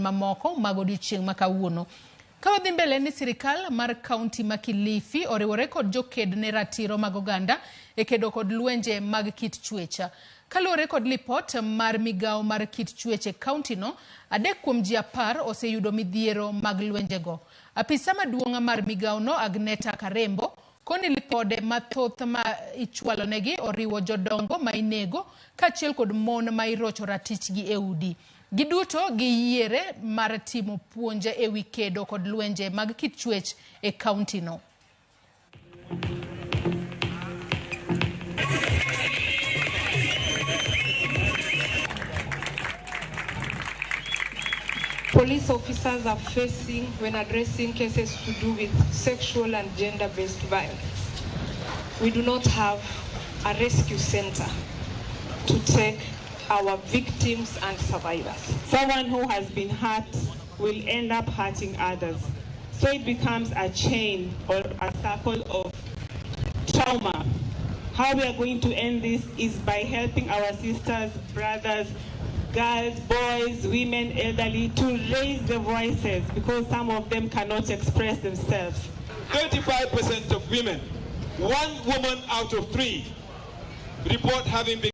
mamoko mag odiochieng' ma kawuono. Ka wadhi mbele ni sirikal mar kaunti ma Kilifi oriwore kod joked ne ratiro mag oganda e kedo kod lwenje mag kit chwecha. Kaluwore kod lipot mar Migago mar kit chweche kaunti no, 3 kuom ji 10 oseyudo midhiero mag lwenjego. Apisa maduong' mar Migago no, Agneta Karembo, koni lipode mathoth ma ichwalo negi oriwo jodongo ma inego kaachiel kod mon ma irocho ratichgi e udi. Giduto giyiere mar timo puonje e wi kedo kod lwenje mag kit chwech e kaunti no. Police officers are facing when addressing cases to do with sexual and gender-based violence. We do not have a rescue center to take our victims and survivors. Someone who has been hurt will end up hurting others. So it becomes a chain or a circle of trauma. How we are going to end this is by helping our sisters, brothers, girls, boys, women, elderly to raise their voices because some of them cannot express themselves. 35% of women, 1 woman out of 3 report having been